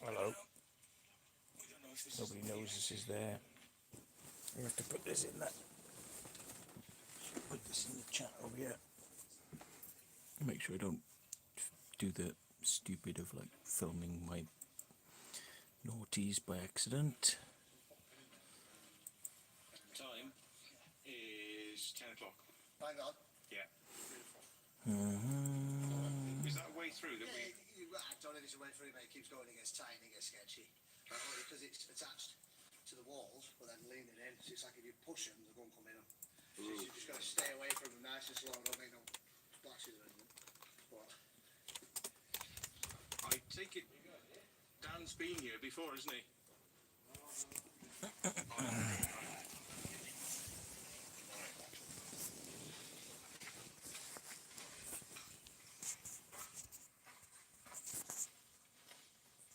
Hello. Nobody knows this is there. I have to put this in that. Put this in the chat over here. Make sure I don't do the stupid of like filming my naughties by accident. Time is 10 o'clock. Bang on. Yeah. Mm-hmm. Is that a way through that we... I don't know if it's a way through, mate. It keeps going, it gets tight and it gets sketchy. Because it's attached to the walls, but then leaning in. So it's like if you push them, they're going to come in. So you've just got to stay away from them nice and slow. Don't make no splashes or anything. But I take it Dan's been here before, isn't he?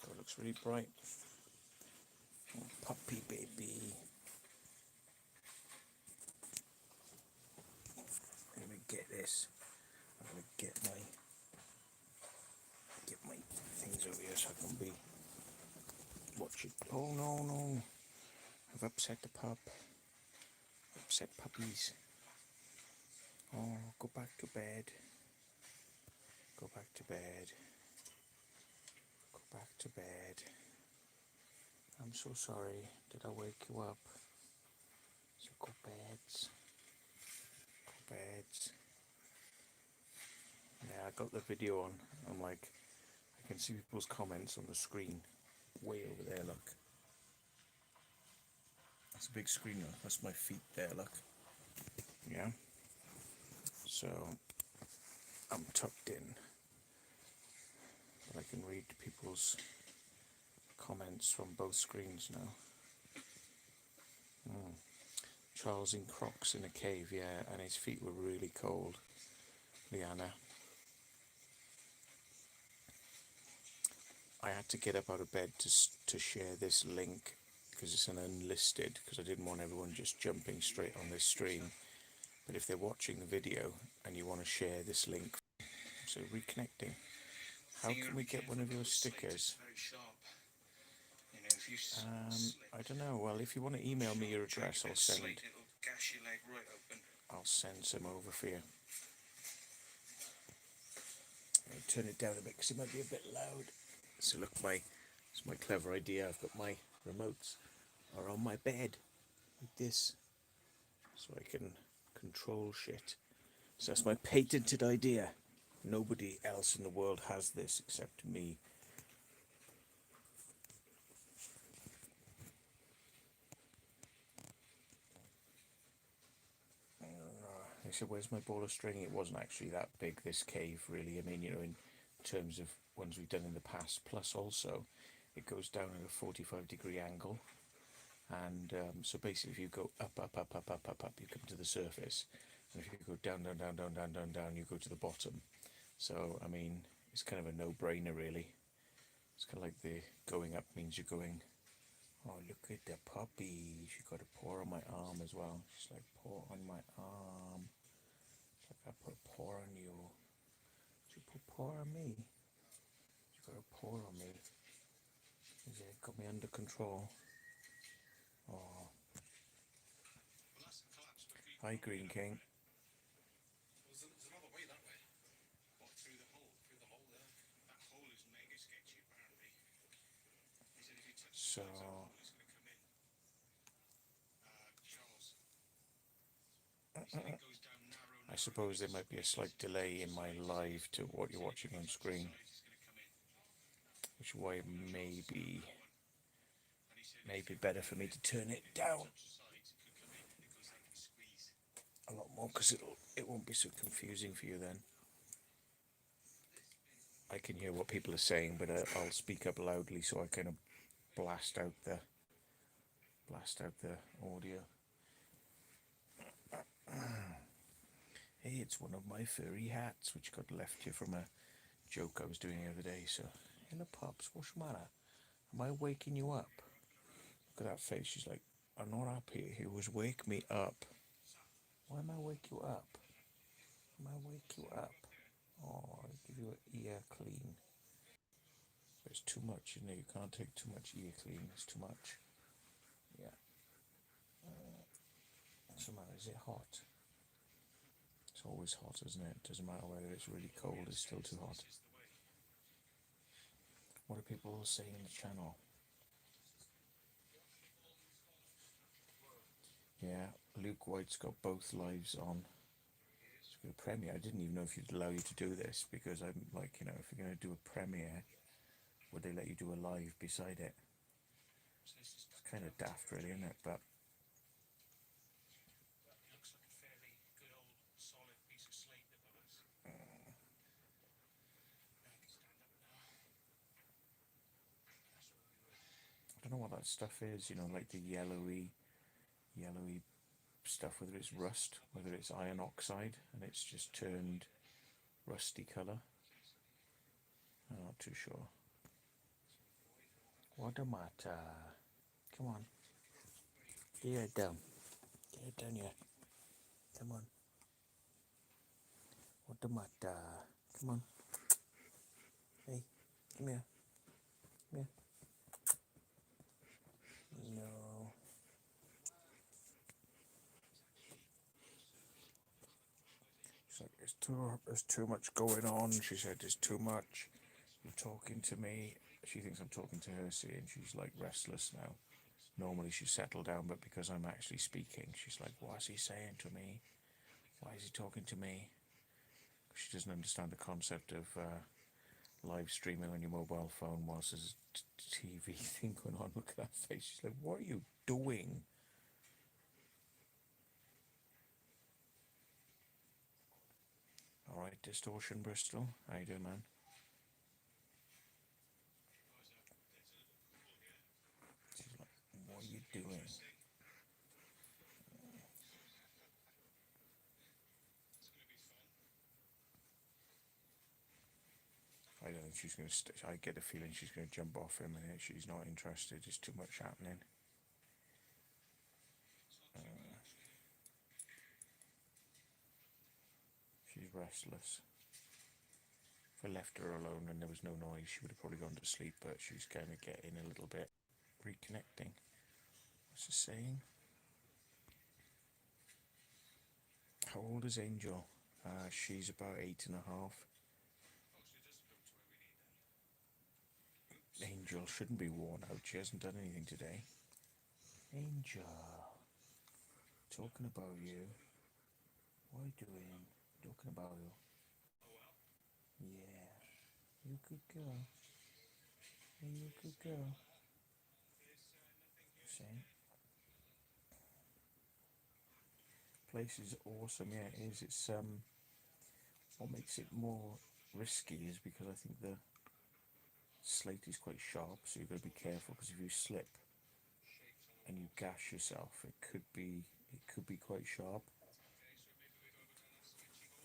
God, looks really bright. Oh, puppy baby. I'm gonna get this. I'm gonna get my things over here so I can be watching. Oh no no! I've upset the pup. Upset puppies. Oh, go back to bed. Go back to bed. Go back to bed. I'm so sorry. Did I wake you up? So go beds. Go beds. Yeah, I got the video on. I'm like, I can see people's comments on the screen. Way over there, look. That's a big screen, look. That's my feet there, look. Yeah. So, I'm tucked in. But I can read people's comments from both screens now. Charles in Crocs in a cave, yeah, and his feet were really cold. Liana. I had to get up out of bed to share this link because it's an unlisted, because I didn't want everyone just jumping straight on this stream. But if they're watching the video and you want to share this link, so reconnecting, how can we get one of your stickers? Very sharp. You know, if you I don't know. Well, if you want to email me your address, I'll send. It'll gash your leg right open. I'll send some over for you. I'll turn it down a bit because it might be a bit loud. So look, it's my clever idea. I've got my remotes are on my bed like this, so I can control shit. So that's my patented idea. Nobody else in the world has this except me. They said, where's my ball of string? It wasn't actually that big, this cave, really. I mean, you know, in terms of ones we've done in the past. Plus, also, it goes down at a 45-degree angle. And so basically, if you go up, up, up, up, up, up, up, you come to the surface. And if you go down, down, down, down, down, down, down, you go to the bottom. So, I mean, it's kind of a no-brainer, really. It's kind of like the going up means you're going, oh, look at the puppy. She got a paw on my arm as well. She's like, paw on my arm. It's like I put a paw on you. She put a paw on me. She got a paw on me. She got me under control. Oh. Hi, Green King. There's another way that way. What, through the hole there? That hole is mega sketchy, apparently. He said if you touch So, the hole, it's going to come in. Charles. He said it goes down narrow. I suppose there might be a slight delay in my live to what you're watching on screen, which is why it may be better for me to turn it down a lot more, because it won't be so confusing for you then. I can hear what people are saying, but I'll speak up loudly so I kind of blast out the audio. Hey, it's one of my furry hats which got left here from a joke I was doing the other day. So, hello pups, what's the matter? Am I waking you up? Look at that face. She's like, I'm not happy. He was wake me up. Why am I wake you up? Am I wake you up? Oh, I'll give you an ear clean. There's too much in there. You can't take too much ear clean. It's too much. Yeah. What's the matter? Is it hot? It's always hot, isn't it? Doesn't matter whether it's really cold. It's still too hot. What do people say in the channel? Yeah, Luke White's got both lives on. It's got a premiere. I didn't even know if you'd allow you to do this because I'm like, you know, if you're going to do a premiere, would they let you do a live beside it? It's kind of daft, really, isn't it? But It looks like a fairly good old solid piece of slate above us. I can stand up now. That's where we were. I don't know what that stuff is. You know, like the yellowy stuff. Whether it's rust, whether it's iron oxide, and it's just turned rusty colour. I'm not too sure. What the matter? Come on. Get your head down. Get your head down here. Come on. What the matter? Come on. Hey, come here. Come here. No. She's like, there's too much going on. She said, there's too much. You're talking to me. She thinks I'm talking to her, see, and she's like restless now. Normally she's settled down, but because I'm actually speaking, she's like, what's he saying to me? Why is he talking to me? She doesn't understand the concept of live streaming on your mobile phone whilst there's a TV thing going on. Look at that face. She's like, what are you doing? Alright, Distortion Bristol. How you doing, man? She's like, what are you doing? I don't think she's going to. I get the feeling she's going to jump off him, and she's not interested. There's too much happening. She's restless. If I left her alone and there was no noise, she would have probably gone to sleep. But she's kind of getting a little bit reconnecting. What's the saying? How old is Angel? She's about 8.5. Angel shouldn't be worn out. She hasn't done anything today. Angel, talking about you. What are you doing? Talking about you. Yeah, you good girl. Hey, you good girl. See? Place is awesome. Yeah, it is. It's what makes it more risky is because I think the slate is quite sharp, so you've got to be careful because if you slip and you gash yourself, it could be quite sharp.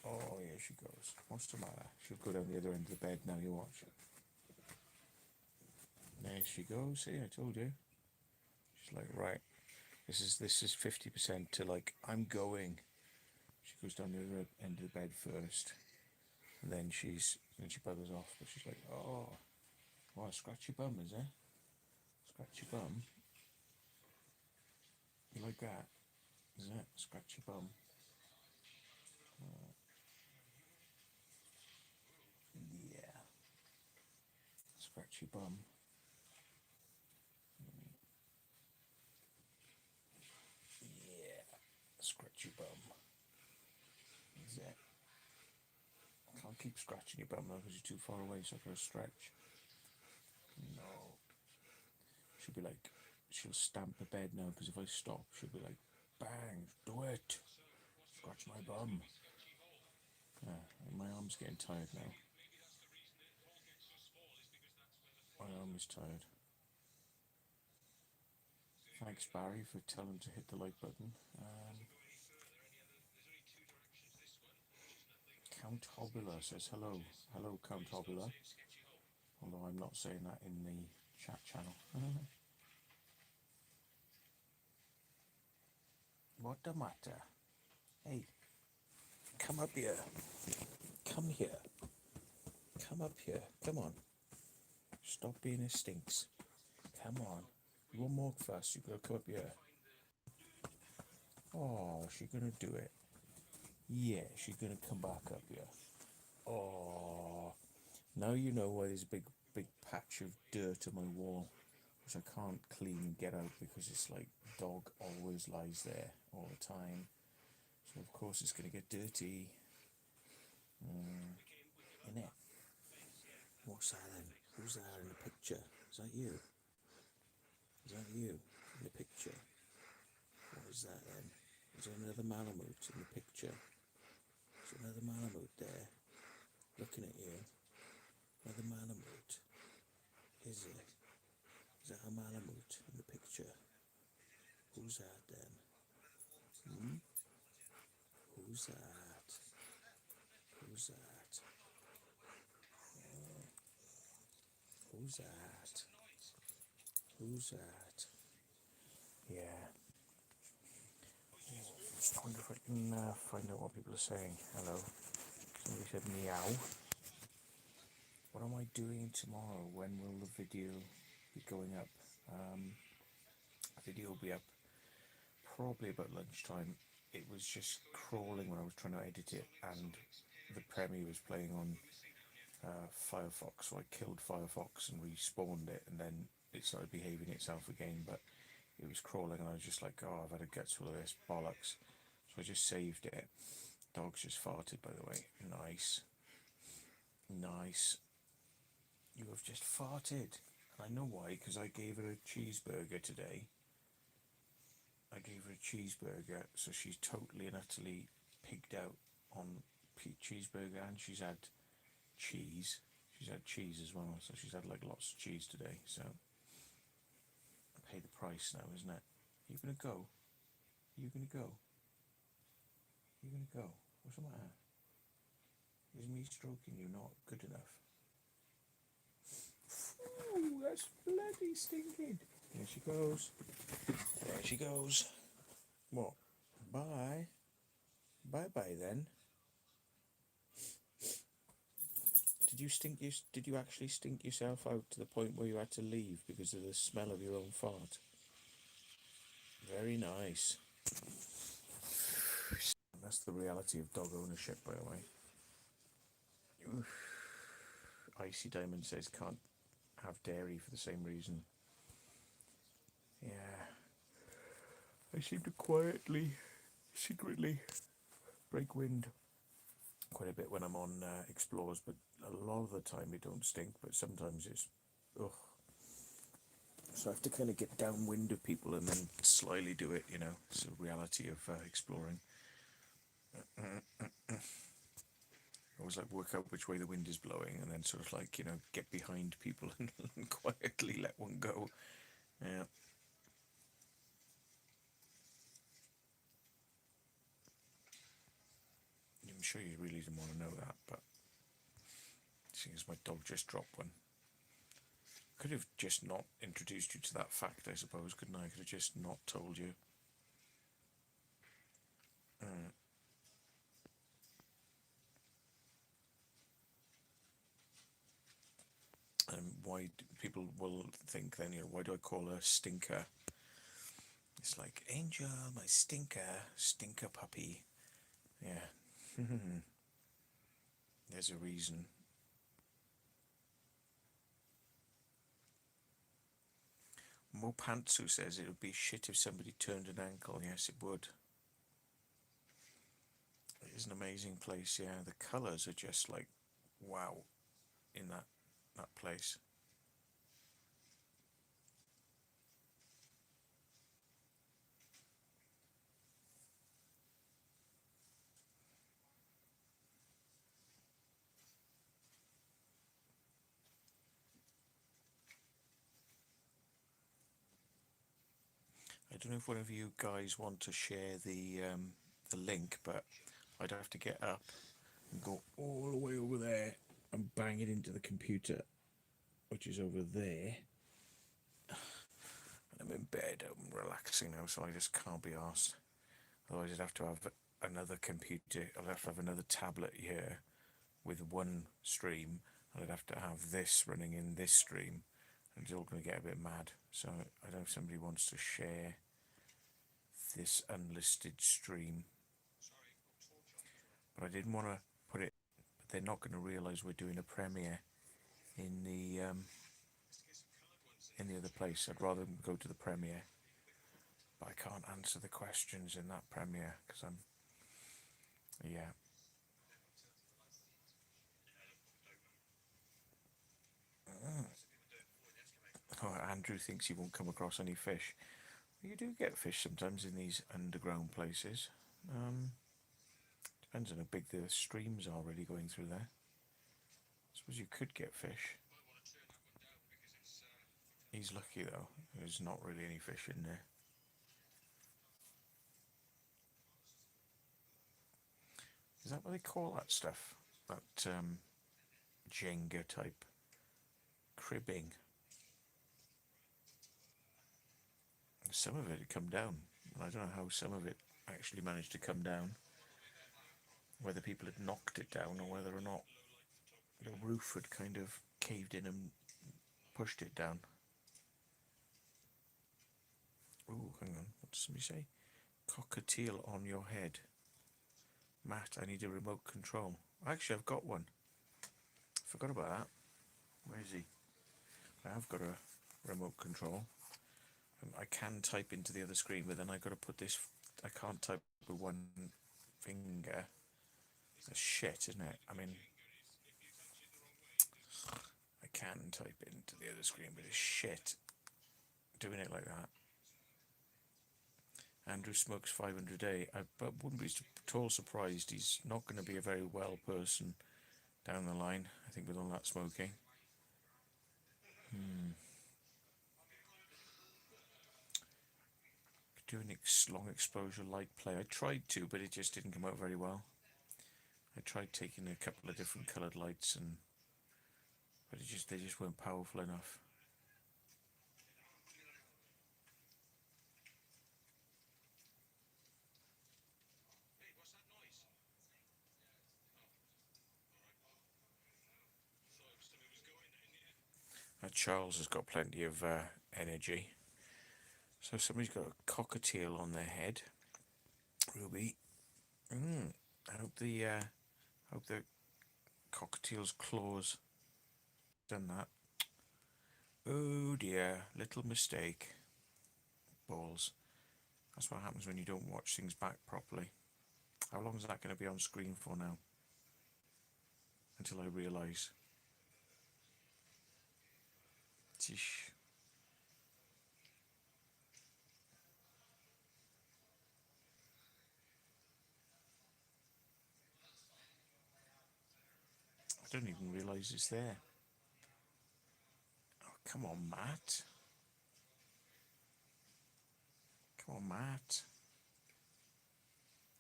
Oh, here she goes. What's the matter? She'll go down the other end of the bed now. You watch. There she goes. See, I told you. She's like, right. This is 50% to like I'm going. She goes down the other end of the bed first, and then she buggers off. But she's like, oh, what a scratchy bum, is it? Scratchy bum. You like that? Is it scratchy bum? Yeah. Scratchy bum. Yeah. Scratchy bum. Is it? I can't keep scratching your bum though because you're too far away, so I've got to stretch. No. She'll be like, she'll stamp the bed now because if I stop, she'll be like, bang, do it. Scratch my bum. Yeah, my arm's getting tired now. My arm is tired. Thanks, Barry, for telling him to hit the like button. Count Hobula says hello. Hello, Count Hobula. Although I'm not saying that in the chat channel. What the matter? Hey, come up here. Come here. Come up here. Come on. Stop being a stinks. Come on. You want more fuss? You gotta come up here. Oh, she's gonna do it. Yeah, she's gonna come back up here. Oh, now you know why there's a big patch of dirt on my wall, which I can't clean and get out because it's like dog always lies there all the time. So of course it's gonna get dirty. Innit? What's that then? Who's that in the picture? Is that you? Is that you in the picture? What is that then? Is there another Malamute in the picture? Is there another Malamute there? Looking at you. Another Malamute. Is it? Is that a Malamute in the picture? Who's that then? Who's that? Who's that? Who's that? Who's that? Yeah. I wonder if I can find out what people are saying. Hello. Somebody said meow. What am I doing tomorrow? When will the video be going up? The video will be up probably about lunchtime. It was just crawling when I was trying to edit it, and the Premiere was playing on Firefox, so I killed Firefox and respawned it, and then it started behaving itself again, but it was crawling, and I was just like, oh, I've had a guts full of this bollocks. So I just saved it. Dog's just farted, by the way. Nice. Nice. You have just farted. I know why, because I gave her a cheeseburger today. I gave her a cheeseburger, so she's totally and utterly pigged out on cheeseburger, and she's had cheese. She's had cheese as well, so she's had like lots of cheese today, so I pay the price now, isn't it? You gonna go? You gonna go? You gonna go? What's the matter? Is me stroking you not good enough? Ooh, that's bloody stinking. There she goes. There she goes. What? Bye. Bye then. Did you actually stink yourself out to the point where you had to leave because of the smell of your own fart? Very nice. That's the reality of dog ownership, by the way. Oof. Icy Diamond says can't have dairy for the same reason. Yeah. I seem to quietly, secretly break wind quite a bit when I'm on Explorers, but a lot of the time it don't stink, but sometimes it's, ugh. So I have to kind of get downwind of people and then slyly do it, you know. It's the reality of exploring. I always like work out which way the wind is blowing and then sort of like, you know, get behind people and quietly let one go. Yeah. I'm sure you really didn't want to know that, but seeing as my dog just dropped one. Could have just not introduced you to that fact, I suppose, couldn't I? Could have just not told you. And why people will think then, you know, why do I call her Stinker? It's like, Angel, my stinker puppy. Yeah. There's a reason. Mo Pantsu says it would be shit if somebody turned an ankle. Yes, it would. It is an amazing place, yeah. The colours are just like, wow, in that place. I don't know if one of you guys want to share the link, but I'd have to get up and go all the way over there and bang it into the computer, which is over there. And I'm in bed, I'm relaxing now, so I just can't be arsed. Otherwise I'd have to have another computer, I'd have to have another tablet here with one stream, And I'd have to have this running in this stream, and it's all going to get a bit mad. So I don't know if somebody wants to share this unlisted stream, but I didn't want to put it. But they're not going to realise we're doing a premiere in the other place. I'd rather them go to the premiere, but I can't answer the questions in that premiere because I'm, yeah. Oh, Andrew thinks he won't come across any fish. You do get fish sometimes in these underground places. Depends on how big the streams are really going through there. I suppose you could get fish. He's lucky though, there's not really any fish in there. Is that what they call that stuff? That Jenga type cribbing. Some of it had come down. I don't know how some of it actually managed to come down. Whether people had knocked it down or whether or not the roof had kind of caved in and pushed it down. Oh, hang on. What does somebody say? Cockatiel on your head. Matt, I need a remote control. Actually, I've got one. Forgot about that. Where is he? I have got a remote control. I can type into the other screen, but then I got to put this. I can't type with one finger. That's shit, isn't it? I mean, I can type into the other screen, but it's shit doing it like that. Andrew smokes 500 a day. I wouldn't be at all surprised. He's not going to be a very well person down the line, I think, with all that smoking. Do an long exposure light play. I tried to, but it just didn't come out very well. I tried taking a couple of different coloured lights, but they just weren't powerful enough. Charles has got plenty of energy. So somebody's got a cockatiel on their head. Ruby. I hope the cockatiel's claws done that. Oh dear, little mistake. Balls. That's what happens when you don't watch things back properly. How long is that going to be on screen for now? Until I realise. Tish. I don't even realise it's there. Oh, come on, Matt. Come on, Matt.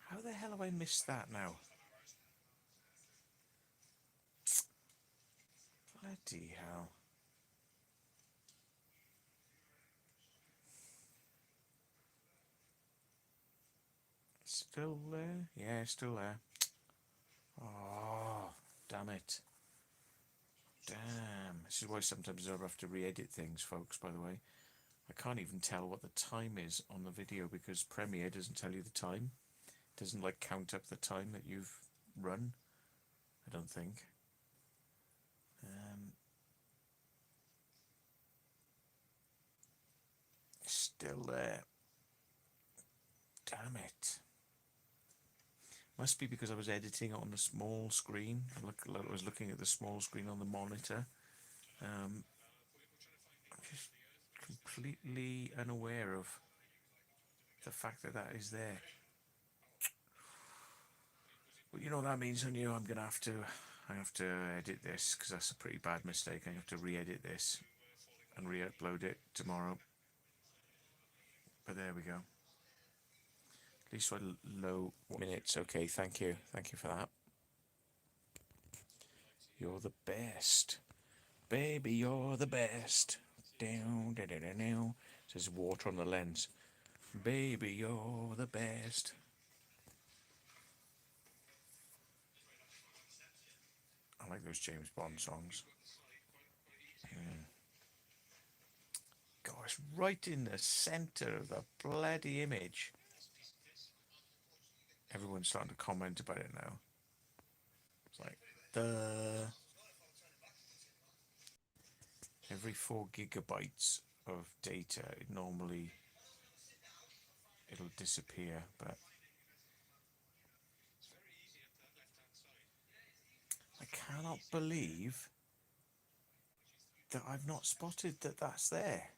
How the hell have I missed that now? Bloody hell. Still there? Yeah, still there. Oh, damn it. Damn. This is why sometimes I have to re-edit things, folks, by the way. I can't even tell what the time is on the video because Premiere doesn't tell you the time. It doesn't like count up the time that you've run, I don't think. Still there. Damn it. Must be because I was editing on the small screen. I was looking at the small screen on the monitor. I'm just completely unaware of the fact that that is there. But you know what that means, don't you? I have to edit this because that's a pretty bad mistake. I have to re-edit this and re-upload it tomorrow. But there we go. At least for low minutes. Okay, thank you for that. You're the best, baby. You're the best. Down, down, down, down. Says water on the lens. Baby, you're the best. And like those James Bond songs. Gosh, right in the centre of the bloody image. Everyone's starting to comment about it now. It's like, every 4 gigabytes of data, it'll disappear, but I cannot believe that I've not spotted that that's there.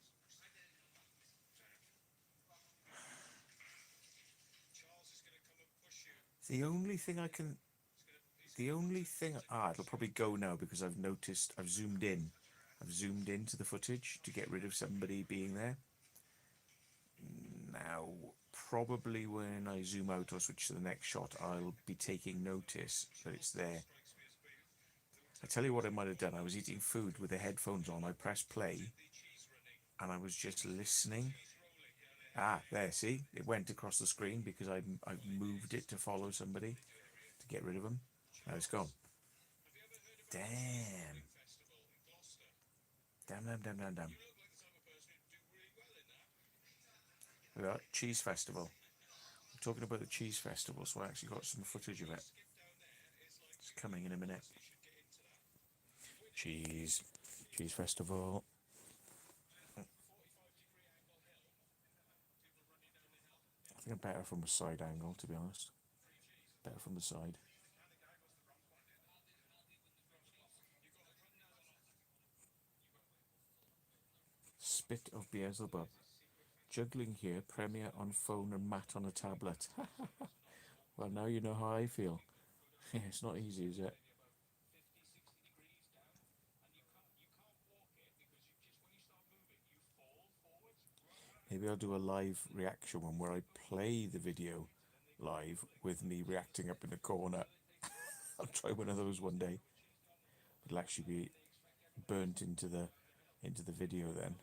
The only thing it'll probably go now because I've noticed, I've zoomed into the footage to get rid of somebody being there. Now, probably when I zoom out or switch to the next shot, I'll be taking notice that it's there. I tell you what I might have done. I was eating food with the headphones on. I pressed play and I was just listening. Ah, there, see? It went across the screen because I moved it to follow somebody to get rid of them. Now it's gone. Damn. Damn. Look at that, Cheese Festival. I'm talking about the Cheese Festival, so I actually got some footage of it. It's coming in a minute. Cheese Festival. I think I'm better from a side angle, to be honest. Better from the side. Spit of Beelzebub. Juggling here, Premiere on phone and Matt on a tablet. Well, now you know how I feel. It's not easy, is it? Maybe I'll do a live reaction one where I play the video live with me reacting up in the corner. I'll try one of those one day. It'll actually be burnt into the video then.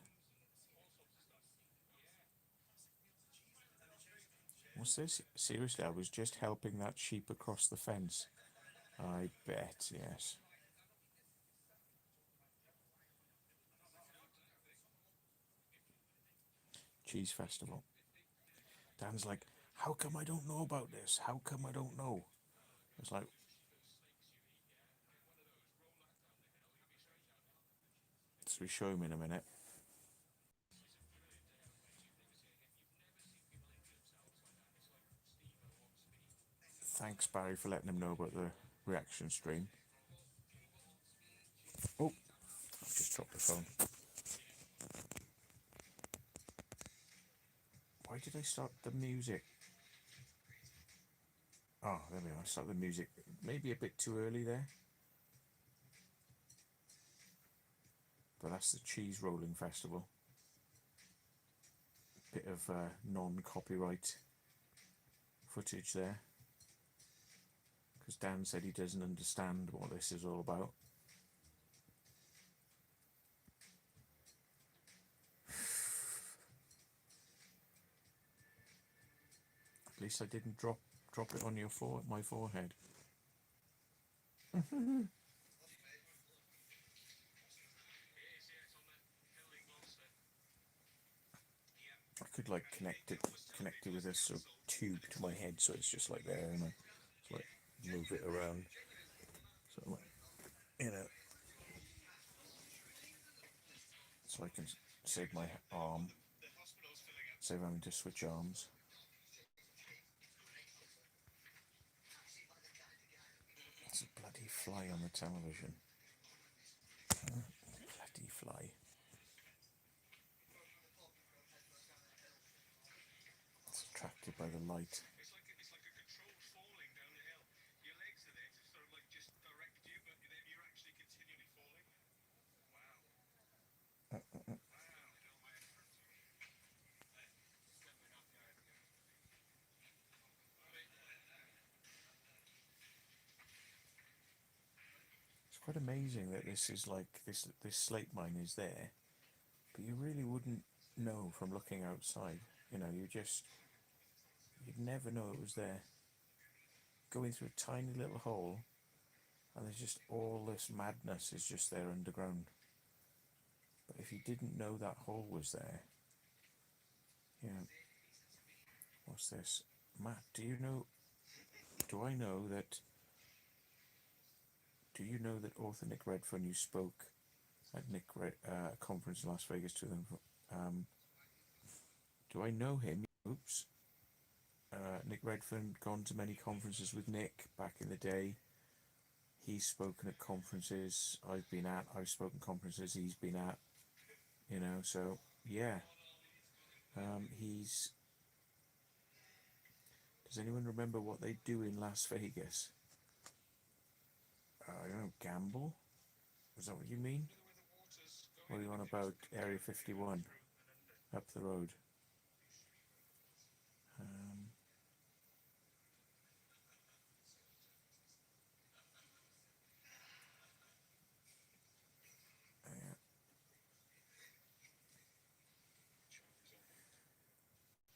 What's this? Seriously, I was just helping that sheep across the fence. I bet, yes. Cheese Festival. Dan's like, how come I don't know about this? How come I don't know? It's like, so we show him in a minute. Thanks, Barry, for letting him know about the reaction stream. Oh, I've just dropped the phone. Why did I start the music? Oh, there we are. I started the music maybe a bit too early there. But that's the Cheese Rolling Festival. Bit of non-copyright footage there. Because Dan said he doesn't understand what this is all about. At least I didn't drop it on my forehead. I could like connect it with a sort of tube to my head, so it's just like there, and I like move it around, so like, so I can save my arm, save having to switch arms. There's a bloody fly on the television. Bloody fly. It's attracted by the light. It's like a controlled falling down the hill. Your legs are there to sort of like just direct you, but you're actually continually falling. Wow. It's quite amazing that this is like this slate mine is there, but you really wouldn't know from looking outside. You'd never know it was there. Going through a tiny little hole, And there's just all this madness is just there underground. But if you didn't know that hole was there, yeah. What's this? Matt, do you know? Do I know that? Do you know that author Nick Redfern, you spoke at conference in Las Vegas to them? Do I know him? Oops. Nick Redfern, gone to many conferences with Nick back in the day. He's spoken at conferences I've spoken conferences he's been at, you know, so yeah. He's, does anyone remember what they do in Las Vegas? I don't know, gamble? Is that what you mean? What are you on about? Area 51, up the road. Yeah.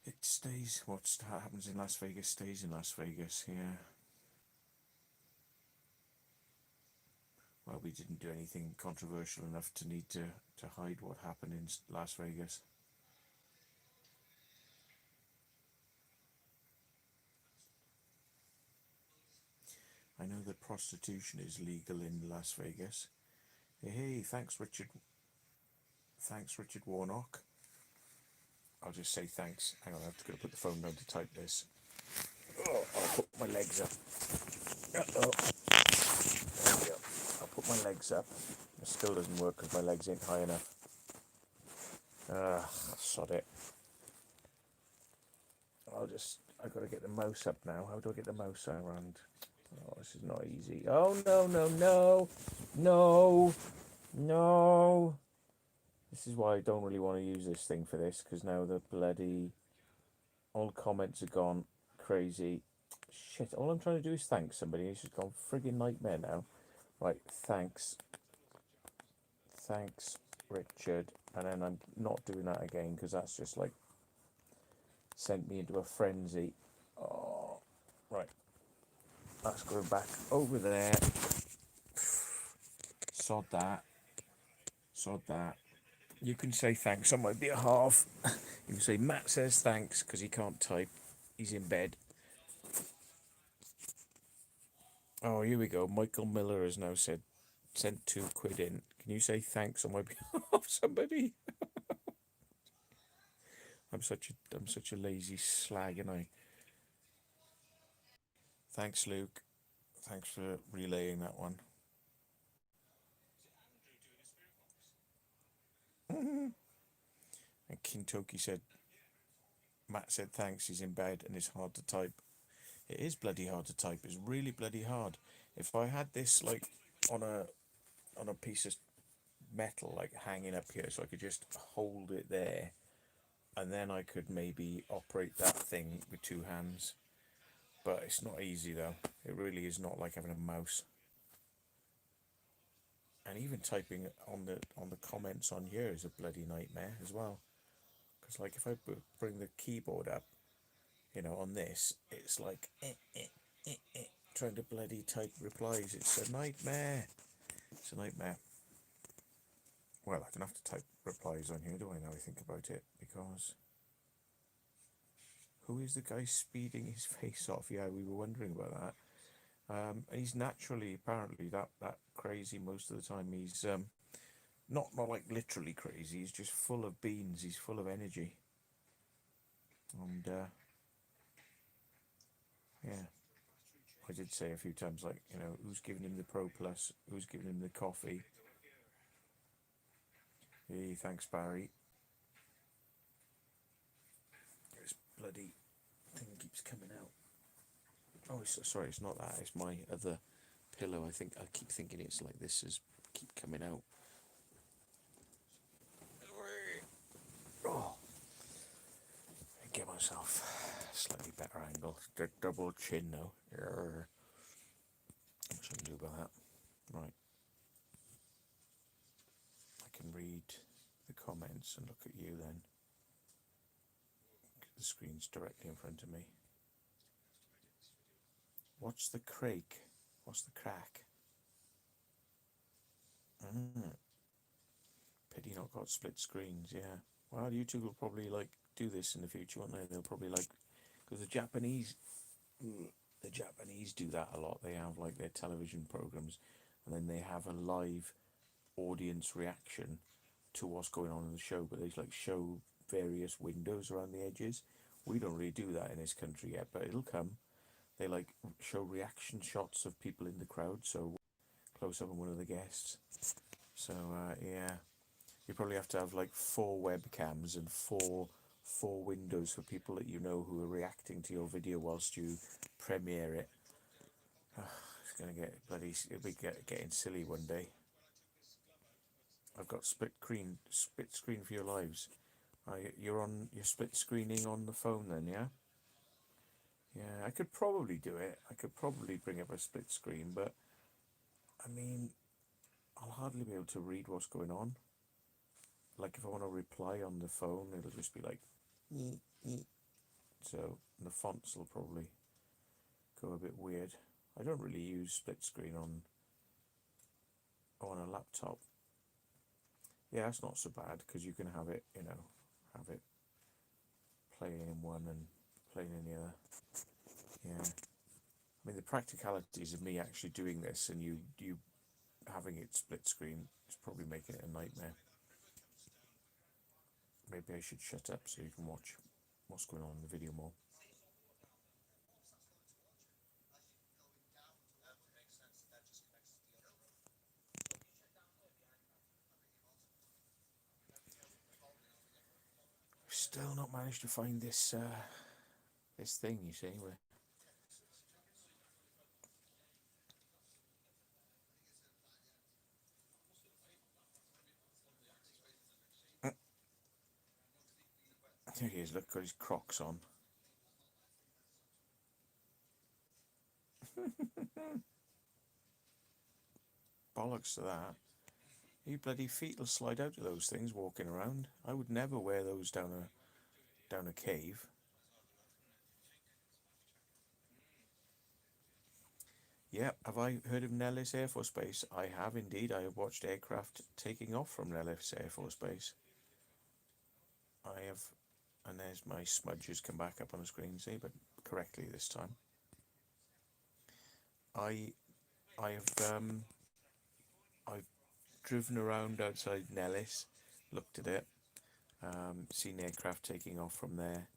It stays, what happens in Las Vegas stays in Las Vegas, yeah. Well, we didn't do anything controversial enough to need to hide what happened in Las Vegas. I know that prostitution is legal in Las Vegas. Hey, thanks, Richard. Thanks, Richard Warnock. I'll just say thanks. Hang on, I have to go put the phone down to type this. Oh, I'll put my legs up. Uh-oh. There we go. I'll put my legs up. It still doesn't work because my legs ain't high enough. Sod it. I've got to get the mouse up now. How do I get the mouse around? Oh, this is not easy. Oh, no. This is why I don't really want to use this thing for this, because now the bloody all comments are gone crazy. Shit, all I'm trying to do is thank somebody. It's just gone friggin' nightmare now. Right, thanks. Thanks, Richard. And then I'm not doing that again, because that's just like sent me into a frenzy. Oh, right. That's going back over there. Sod that. You can say thanks on my behalf. You can say Matt says thanks because he can't type. He's in bed. Oh, here we go. Michael Miller has now said, sent £2 in. Can you say thanks on my behalf, somebody? I'm such a lazy slag, and I. Thanks, Luke. Thanks for relaying that one. And King Toki said, Matt said thanks, he's in bed and it's hard to type. It is bloody hard to type, it's really bloody hard. If I had this like on a piece of metal like hanging up here, so I could just hold it there, and then I could maybe operate that thing with two hands. But it's not easy though. It really is not like having a mouse. And even typing on the comments on here is a bloody nightmare as well. Because like if I bring the keyboard up, you know, on this, it's like trying to bloody type replies. It's a nightmare. It's a nightmare. Well, I don't have to type replies on here, do I, now I think about it? Because who is the guy speeding his face off? Yeah, we were wondering about that. He's naturally, apparently, that crazy most of the time. He's not like literally crazy. He's just full of beans. He's full of energy. And yeah, I did say a few times, like, you know, who's giving him the Pro Plus? Who's giving him the coffee? Hey, thanks, Barry. This bloody thing keeps coming out. Oh, sorry, it's not that. It's my other pillow. I keep thinking it's like this is keep coming out. Oh, get myself a slightly better angle. Double chin now. What's I can do about that? Right. I can read the comments and look at you then. The screen's directly in front of me. What's the crake? What's the crack? Pity not got split screens. Yeah. Well, YouTube will probably like do this in the future, won't they? They'll probably like because the Japanese do that a lot. They have like their television programs, and then they have a live audience reaction to what's going on in the show. But they like show various windows around the edges. We don't really do that in this country yet, but it'll come. They like show reaction shots of people in the crowd, so close up on one of the guests. So yeah, you probably have to have like 4 webcams and four windows for people that you know who are reacting to your video whilst you premiere it. It's gonna get bloody. It'll be getting silly one day. I've got split screen for your lives. You're split screening on the phone then, yeah? Yeah, I could probably do it. I could probably bring up a split screen, but I mean, I'll hardly be able to read what's going on. Like if I want to reply on the phone, it'll just be like, so the fonts will probably go a bit weird. I don't really use split screen on a laptop. Yeah, it's not so bad because you can have it, have it playing in one and playing in the other. Yeah. I mean, the practicalities of me actually doing this and you having it split screen is probably making it a nightmare. Maybe I should shut up so you can watch what's going on in the video more. Still not managed to find this this thing, you see, where there he is, look, got his Crocs on. Bollocks to that. You bloody feet will slide out of those things walking around. I would never wear those down a cave. Yeah, have I heard of Nellis Air Force Base? I have indeed. I have watched aircraft taking off from Nellis Air Force Base. I have, and there's my smudges come back up on the screen, see, but correctly this time. I've driven around outside Nellis, looked at it, seen aircraft taking off from there,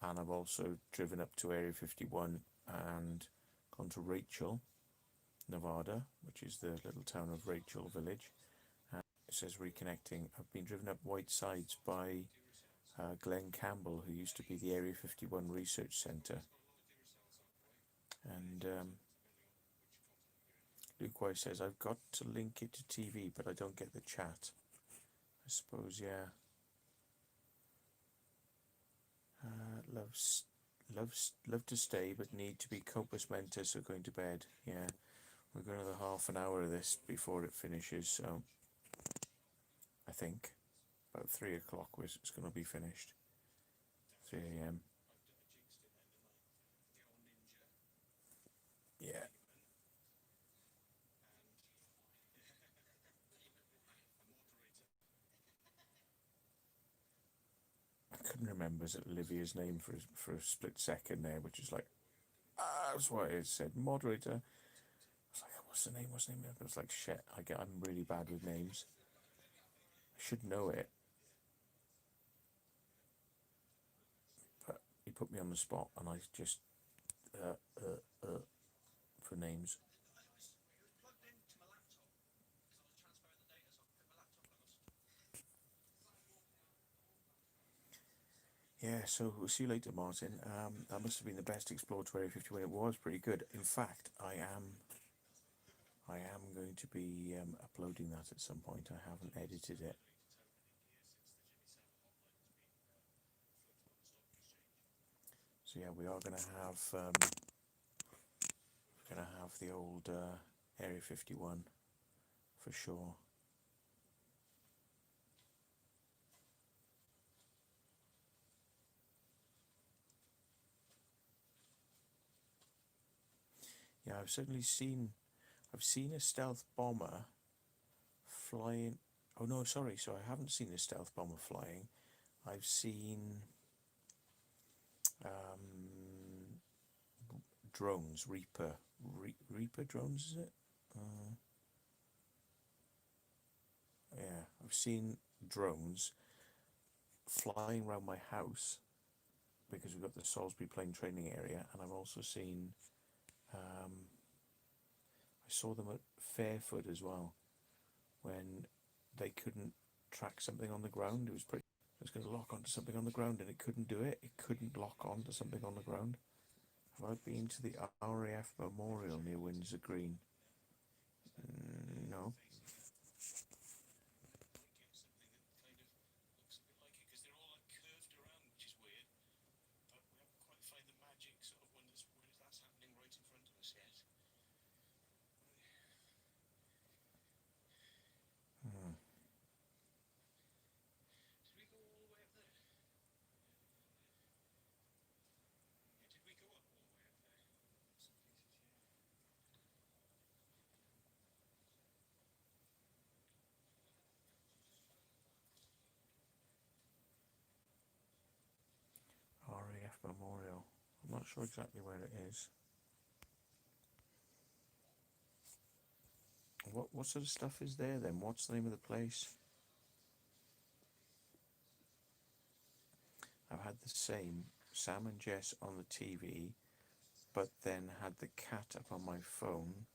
and I've also driven up to Area 51 and gone to Rachel, Nevada, which is the little town of Rachel Village. It says reconnecting. I've been driven up White Sides by Glenn Campbell, who used to be the Area 51 Research Centre. And Luke White says, I've got to link it to TV, but I don't get the chat. I suppose, yeah. Love to stay, but need to be Copus Mentis, so going to bed. Yeah, we've got another half an hour of this before it finishes, so I think about 3 o'clock it's going to be finished. 3 a.m. Yeah. I couldn't remember Olivia's name for a split second there, which is like, that's what it said, moderator. I was like, what's the name? It was like, shit, I'm really bad with names. I should know it. But he put me on the spot and I just, for names. Yeah, so we'll see you later, Martin. That must have been the best Explore to Area 51. It was pretty good. In fact, I am going to be uploading that at some point. I haven't edited it. So yeah, we are going to have the old Area 51 for sure. Yeah, I've seen a stealth bomber flying. Oh no, sorry. So I haven't seen a stealth bomber flying. I've seen drones, Reaper drones, is it? Yeah, I've seen drones flying around my house because we've got the Salisbury Plain training area, and I've also seen, I saw them at Fairford as well, when they couldn't track something on the ground. It was going to lock onto something on the ground and it couldn't do it. It couldn't lock onto something on the ground. Have I been to the RAF Memorial near Windsor Green? No. RAF Memorial. I'm not sure exactly where it is. What sort of stuff is there then? What's the name of the place? I've had the same Sam and Jess on the TV, but then had the cat up on my phone.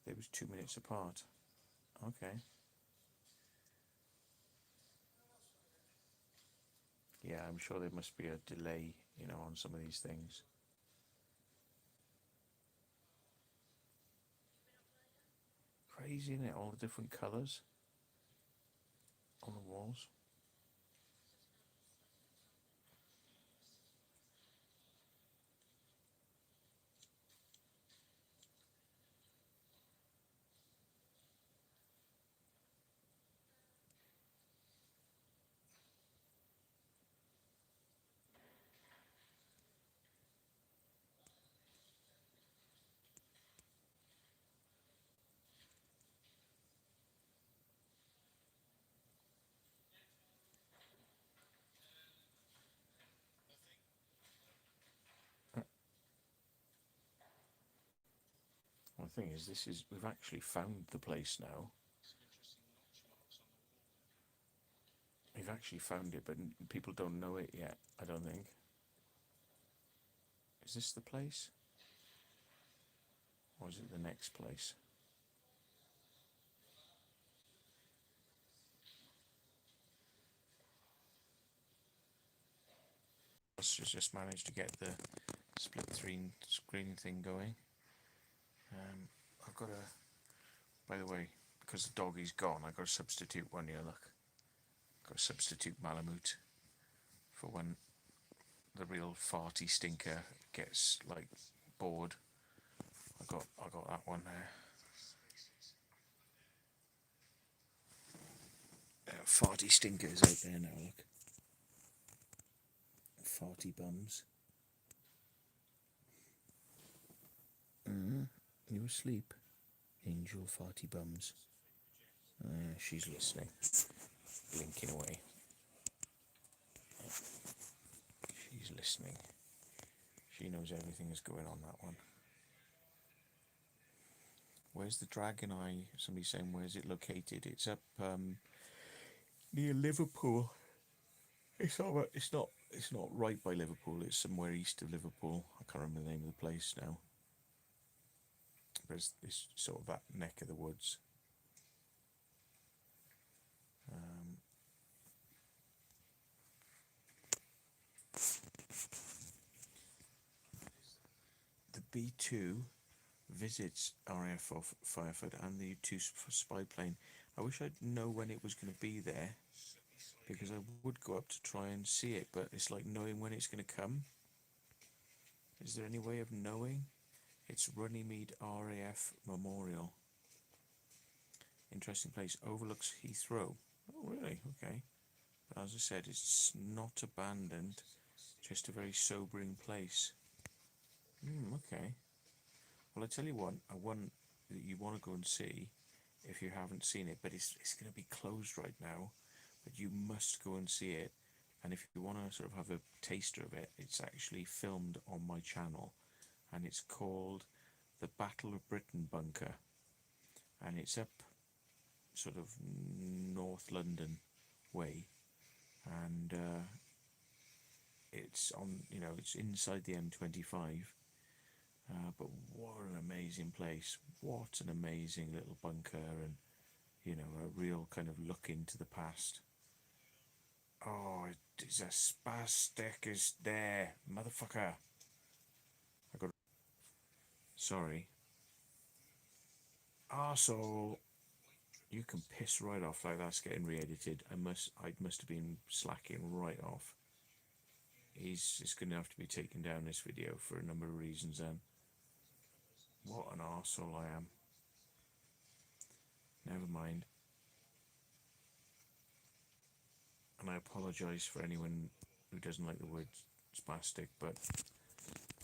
It was 2 minutes apart. Okay. Yeah, I'm sure there must be a delay, on some of these things. Crazy, isn't it? All the different colours on the walls. Well, the thing is, we've actually found the place now. We've actually found it, but people don't know it yet, I don't think. Is this the place? Or is it the next place? Let's just managed to get the split screen thing going. I've got a, by the way, because the doggy's gone, I've got to substitute one here, look. Got to substitute Malamute for when the real farty stinker gets, like, bored. I got that one there. Farty stinkers out there now, look. Farty bums. You asleep? Angel farty bums. She's listening. Blinking away. She's listening. She knows everything that's going on, that one. Where's the Dragon Eye? Somebody's saying, where's it located? It's up near Liverpool. It's not right by Liverpool. It's somewhere east of Liverpool. I can't remember the name of the place now. But it's sort of that neck of the woods. The B2 visits RAF Fairford and the U2 spy plane. I wish I'd know when it was going to be there, because I would go up to try and see it, but it's like knowing when it's going to come. Is there any way of knowing? It's Runnymede RAF Memorial. Interesting place. Overlooks Heathrow. Oh, really? Okay. But as I said, it's not abandoned, just a very sobering place. Okay. Well, I tell you what, one that you want to go and see if you haven't seen it, but it's going to be closed right now. But you must go and see it. And if you want to sort of have a taster of it, it's actually filmed on my channel, and it's called the Battle of Britain Bunker, and it's up sort of North London way, and it's on, it's inside the M25. But what an amazing place! What an amazing little bunker, and a real kind of look into the past. Oh, it's a spastic is there, motherfucker. Sorry. Arsehole. You can piss right off like that's getting re-edited. I must have been slacking right off. It's going to have to be taken down, this video, for a number of reasons. What an arsehole I am. Never mind. And I apologise for anyone who doesn't like the word spastic, but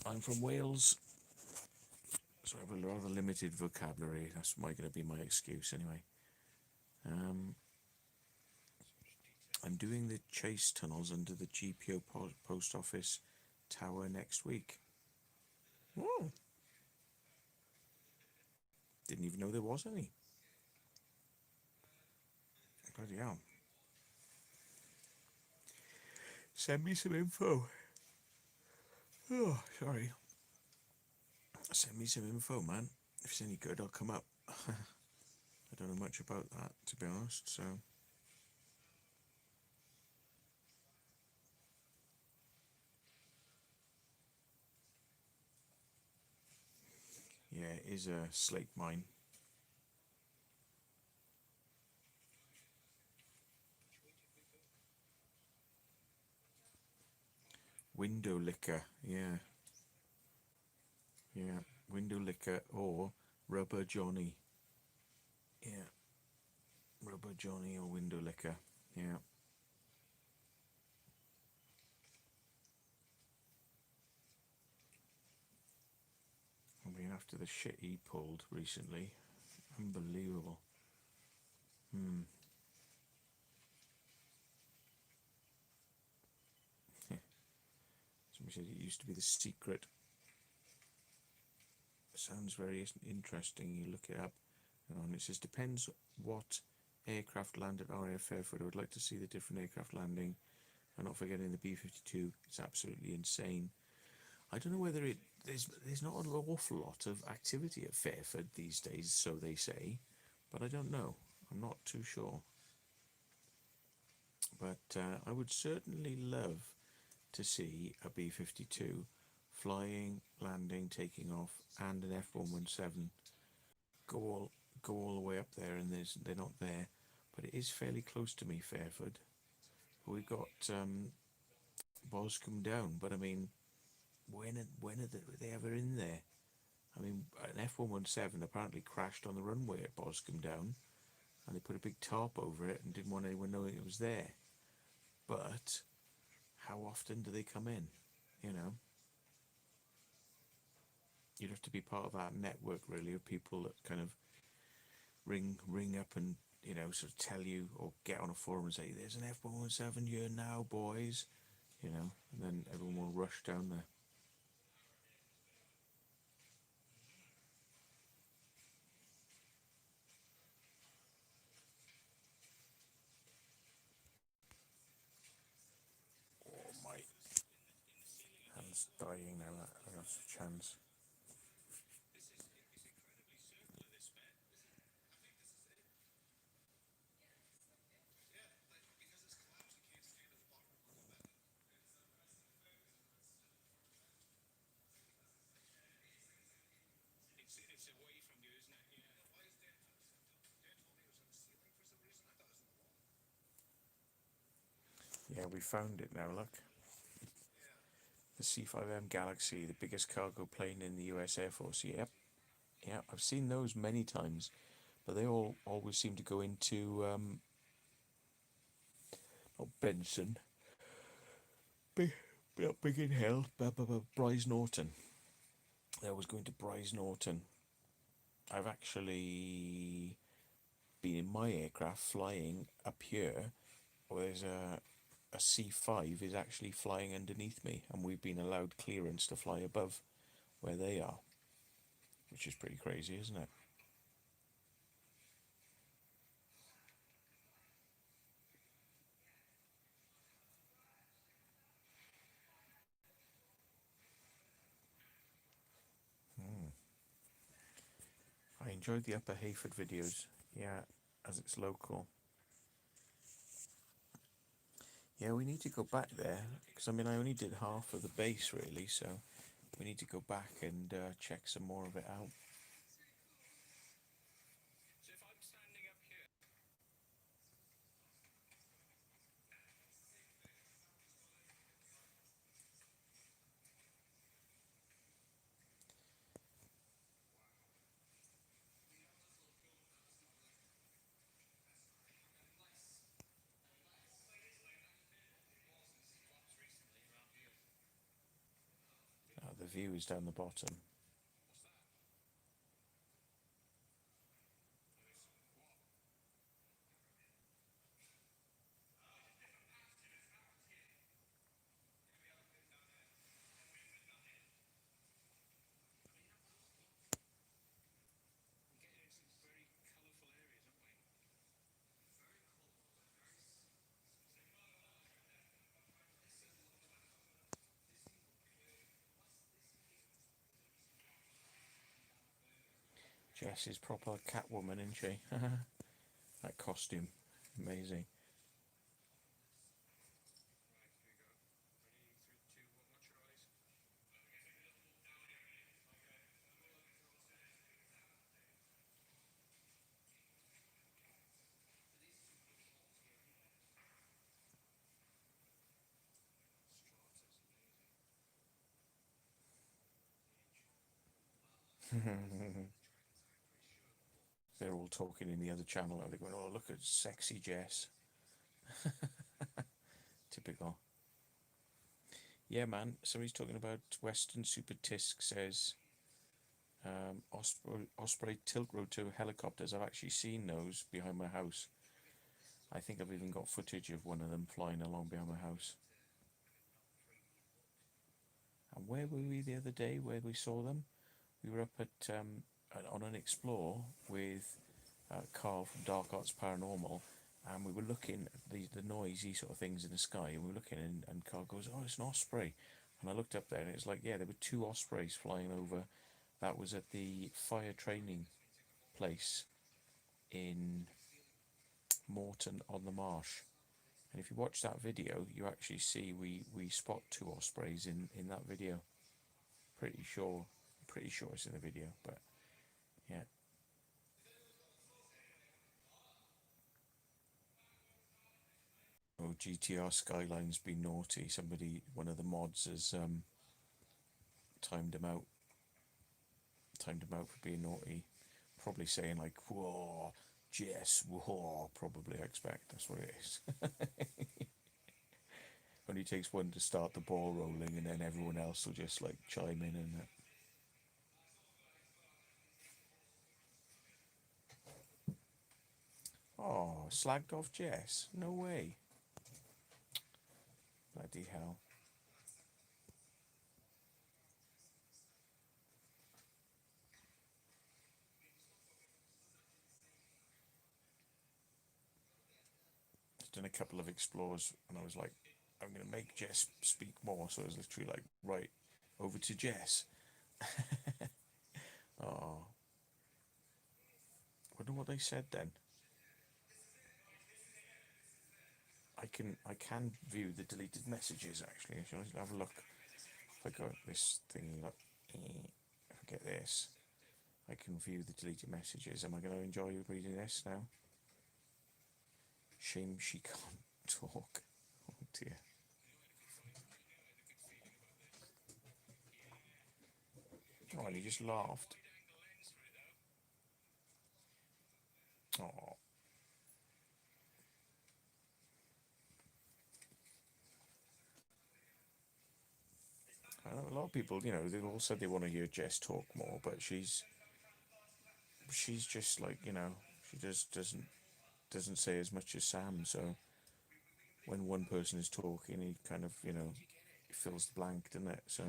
I'm from Wales, so I have a rather limited vocabulary. That's going to be my excuse anyway. I'm doing the chase tunnels under the GPO post office tower next week. Oh. Didn't even know there was any. Bloody hell. Send me some info. Oh, sorry. Send me some info, man. If it's any good, I'll come up. I don't know much about that, to be honest, so... Yeah, it is a slate mine. Window liquor, yeah. Yeah, window liquor or rubber Johnny. Yeah. Rubber Johnny or window liquor, yeah. I mean, after the shit he pulled recently, unbelievable. Somebody said it used to be the secret. Sounds very interesting. You look it up, and it says depends what aircraft land at RAF Fairford. I would like to see the different aircraft landing, and not forgetting the B-52. It's absolutely insane. I don't know whether there's not an awful lot of activity at Fairford these days, so they say, but I don't know. I'm not too sure. But I would certainly love to see a B-52 flying, landing, taking off, and an F-117 go all the way up there, and they're not there, but it is fairly close to me, Fairford. But we've got Boscombe Down, but I mean, when are they ever in there? I mean, an F-117 apparently crashed on the runway at Boscombe Down, and they put a big tarp over it and didn't want anyone knowing it was there. But how often do they come in? You'd have to be part of that network, really, of people that kind of ring up and sort of tell you, or get on a forum and say, "There's an F-117 here now, boys," and then everyone will rush down there. Oh, my hand's dying now. I got a chance. It's away from you, isn't it? Yeah. Why is Dan told me it was on the ceiling for some reason? I thought it was on the wall. Yeah, we found it now, look. The C-5M Galaxy, the biggest cargo plane in the US Air Force. Yep, I've seen those many times, but they always seem to go into not Benson, Biggin Hill, Bryce Norton. They always go into Bryce Norton. I've actually been in my aircraft flying up here, or there's a C5 is actually flying underneath me, and we've been allowed clearance to fly above where they are, which is pretty crazy, isn't it? I enjoyed the Upper Hayford videos, yeah, as it's local. Yeah, we need to go back there, because I mean, I only did half of the base really, so we need to go back and check some more of it out. So if I'm standing up here, The view is down the bottom. we're getting into some very colourful areas, aren't we? Jess is proper Catwoman, isn't she? That costume, amazing. Right, here we go. Ready, 3, 2, 1, watch your eyes. They're all talking in the other channel, and they're going, "Oh, look at sexy Jess." Typical. Yeah, man. Somebody's talking about Western Super Tisk says Osprey tilt rotor helicopters. I've actually seen those behind my house. I think I've even got footage of one of them flying along behind my house. And where were we the other day where we saw them? We were up at on an explore with Carl from Dark Arts Paranormal, and we were looking at the noisy sort of things in the sky, and we were looking, and Carl goes, "Oh, it's an osprey," and I looked up there, and it's like, yeah, there were 2 ospreys flying over. That was at the fire training place in Morton on the Marsh. And if you watch that video, you actually see we spot 2 ospreys in that video. Pretty sure it's in the video, but yeah. Oh, GTR Skyline's been naughty. One of the mods has timed him out. Timed him out for being naughty. Probably saying like, "Whoa, Jess, whoa." Probably, I expect that's what it is. Only takes one to start the ball rolling, and then everyone else will just like chime in and. Oh, slagged off Jess? No way. Bloody hell. I've done a couple of explores, and I was like, I'm going to make Jess speak more. So I was literally like, right, over to Jess. Oh. Wonder what they said then. I can view the deleted messages actually. Shall I have a look? If I go this thing, like, if I get this, I can view the deleted messages. Am I going to enjoy reading this now? Shame she can't talk. Oh dear. Oh, and he just laughed. Oh. I know a lot of people, they've all said they want to hear Jess talk more, but she's just like, She just doesn't say as much as Sam. So when one person is talking, he kind of, you know, fills the blank, doesn't it? So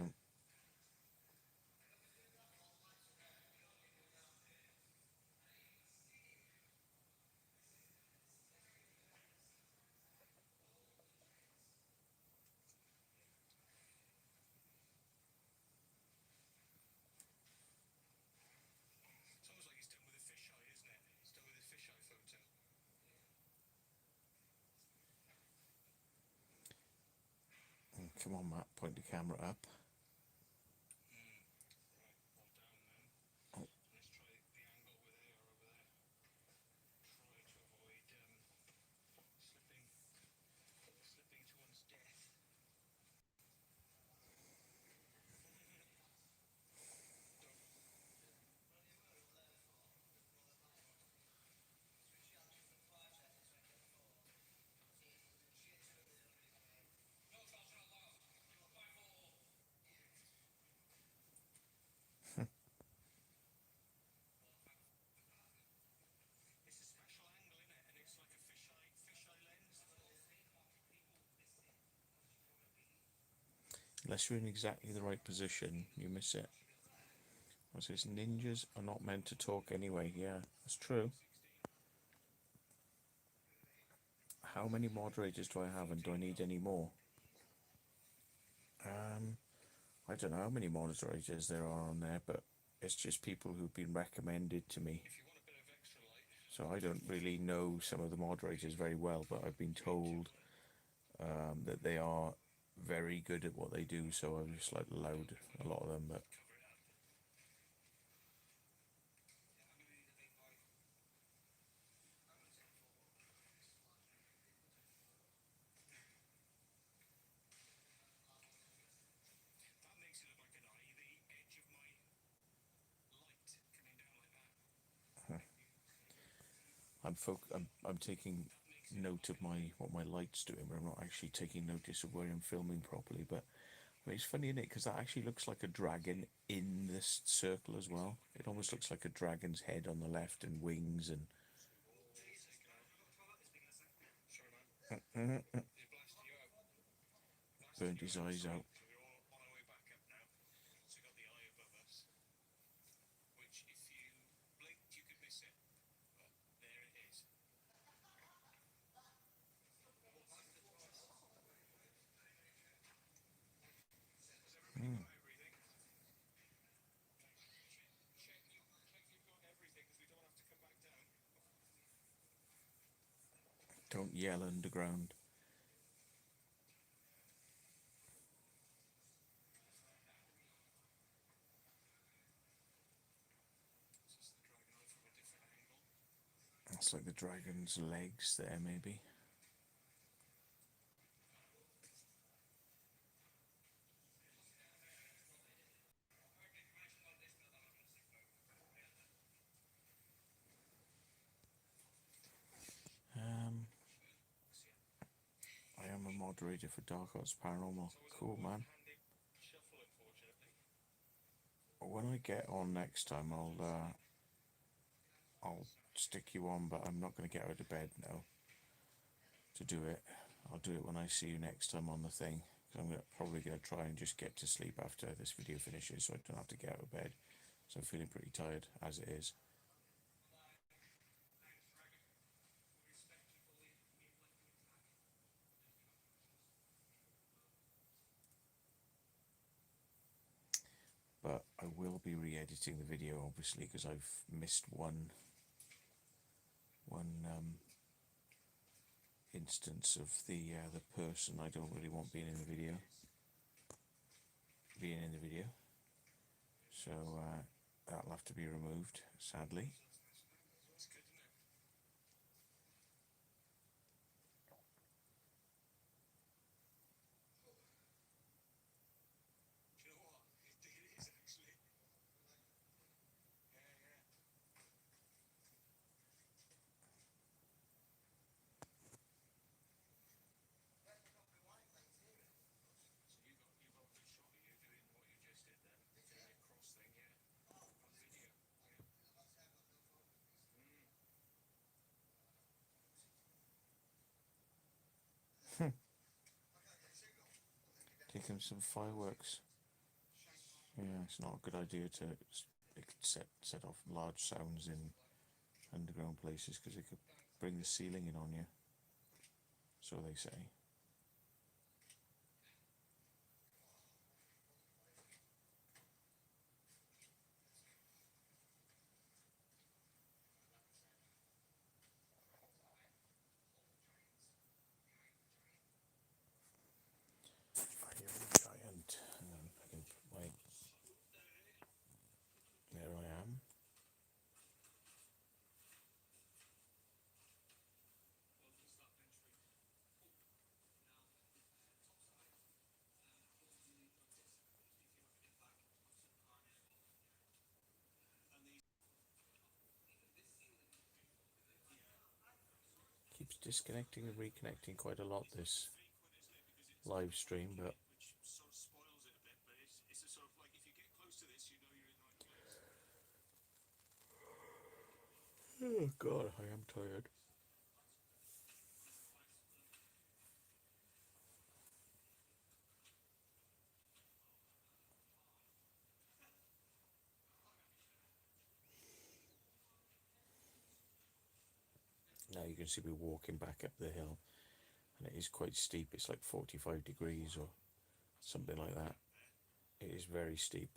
It's almost like he's done with a fisheye, isn't it? He's done with a fisheye photo. come on, Matt, point the camera up. Right, all down now. Oh. Let's try the angle where they are over there. Try to avoid slipping to one's death. It's a special angle, isn't it? And it's like a fisheye lens. Unless you're in exactly the right position, you miss it. What's this? Ninjas are not meant to talk anyway. Yeah, that's true. How many moderators do I have, and do I need any more? I don't know how many moderators there are on there, but it's just people who've been recommended to me. If you want a bit of extra light, So I don't really know some of the moderators very well, but I've been told that they are very good at what they do. So I've just like allowed a lot of them, but cover it up. That makes it look like an eye. The edge of my light coming down like that. I'm taking note of what my light's doing, but I'm not actually taking notice of where I'm filming properly. But I mean, it's funny, isn't it? Because that actually looks like a dragon in this circle as well. It almost looks like a dragon's head on the left and wings and. Sorry, man. It blasted you out. Burnt his eyes out. So we're all on our way back up now. So we've got the eye above us, which if you blinked, you could miss it. But there it is. Has everybody got everything? Check you've got everything because we don't have to come back down. Don't yell underground. This is the dragon eye from a different angle. That's like the dragon's legs there, maybe. I am a moderator for Dark Arts Paranormal. Cool, man. Handed shuffle, unfortunately. When I get on next time, I'll stick you on, but I'm not going to get out of bed now to do it. I'll do it when I see you next time on the thing. Because I'm probably going to try and just get to sleep after this video finishes, so I don't have to get out of bed. So I'm feeling pretty tired as it is. But I will be re-editing the video, obviously, because I've missed one instance of the person I don't really want being in the video. So that'll have to be removed, sadly. That's good, isn't it? Do you know what? It is actually. Yeah, yeah. So you got a good shot of you doing what you just did then. Doing the cross thing, yeah. On video. Yeah. taking some fireworks. Yeah, it's not a good idea to it could set off large sounds in underground places because it could bring the ceiling in on you. So they say. Iron Giant. Hang on, I can put my. There I am. Keeps disconnecting and reconnecting quite a lot this live stream, but which sort of spoils it a bit, but it's a sort of like if you get close to this, you know you're in the right place. oh god, I am tired. Now you can see we're walking back up the hill, and it is quite steep. It's like 45 degrees or something like that. It is very steep.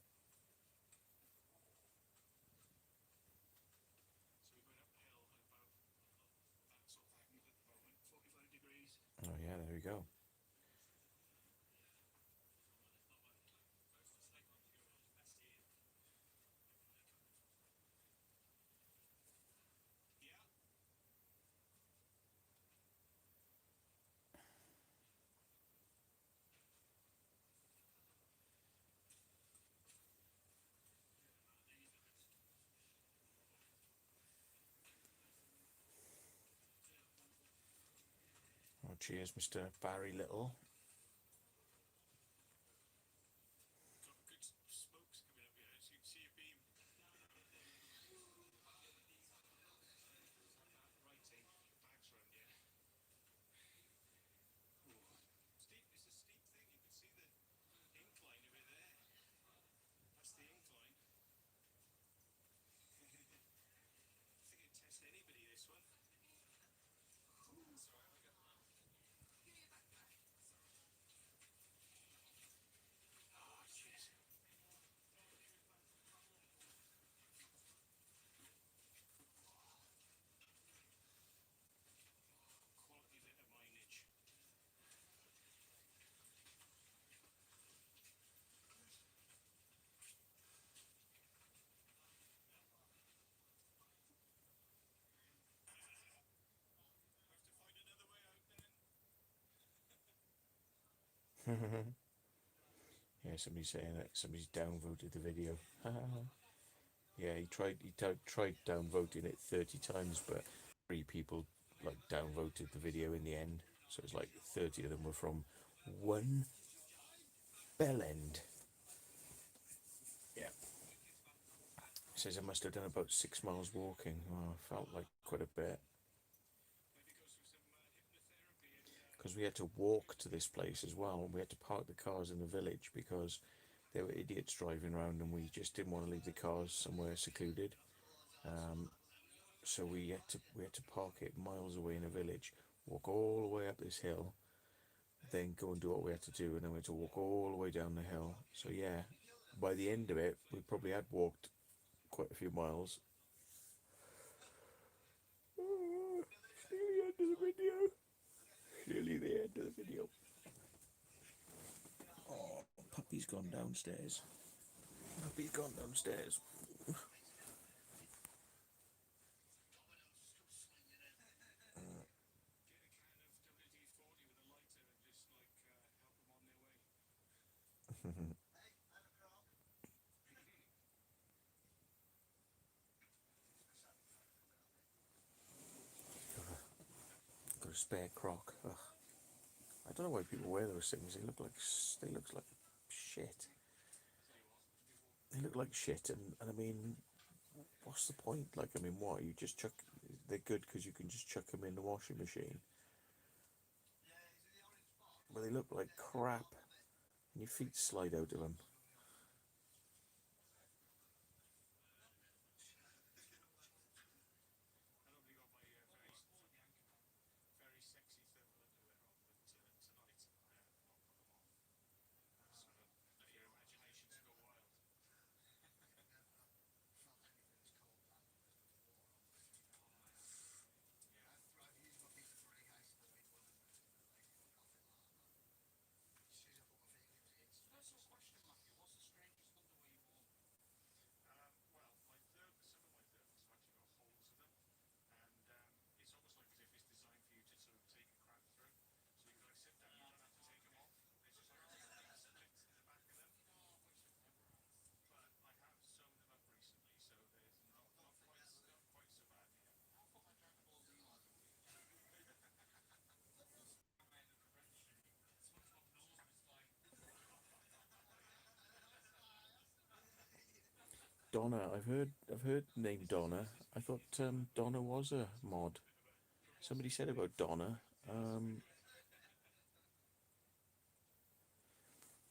So we're going uphill at about that sort of angle at the moment, 45 degrees. Oh yeah, there we go. Yeah. Oh, cheers, Mr. Barry Little. Got good smokes coming up here, so you can see a beam. Writing, the bags around here. Steep, it's a steep thing. You can see the incline over there. That's the incline. I think it'd test anybody, this one. Sorry, I got. Oh, cheers. Quality litter mileage. I have to find another way out then. Yeah, somebody's saying that somebody's downvoted the video. Yeah, he tried downvoting it 30 times, but 3 people like downvoted the video in the end. So it's like 30 of them were from one bell end. Yeah. He says I must have done about 6 miles walking. Oh, I felt like quite a bit. Maybe go through some hypnotherapy and Because we had to walk to this place as well. We had to park the cars in the village because there were idiots driving around and we just didn't want to leave the cars somewhere secluded. So we had to park it miles away in a village, walk all the way up this hill, then go and do what we had to do, and then we had to walk all the way down the hill. So yeah, by the end of it, we probably had walked quite a few miles. Oh, it's nearly the end of the video. Nearly the end of the video. Oh, puppy's gone downstairs. Puppy's gone downstairs. get a can of WD-40 with a lighter and just like help them on their way. Got a spare croc. Ugh. I don't know why people wear those things. They look like shit. They look like shit, and I mean, what's the point? Like, I mean, what you just chuck? They're good because you can just chuck them in the washing machine. But they look like crap. And your feet slide out of them. Very sexy thermal underwear on, but tonight I'll put them on. So let your imaginations go wild. Personal question, Matthew. What's the strangest underwear you've worn? Well, some of my thermals have actually got holes in them, and it's almost like as if it's designed for you to sort of take a crap through. So you've got to sit down, you don't have to take them off. There's just like a little slit in the back of them. But I have sewn them up recently, so there's not quite so bad yet. How fucking terrible do you like? Donna, I've heard the name Donna. I thought Donna was a mod. Somebody said about Donna.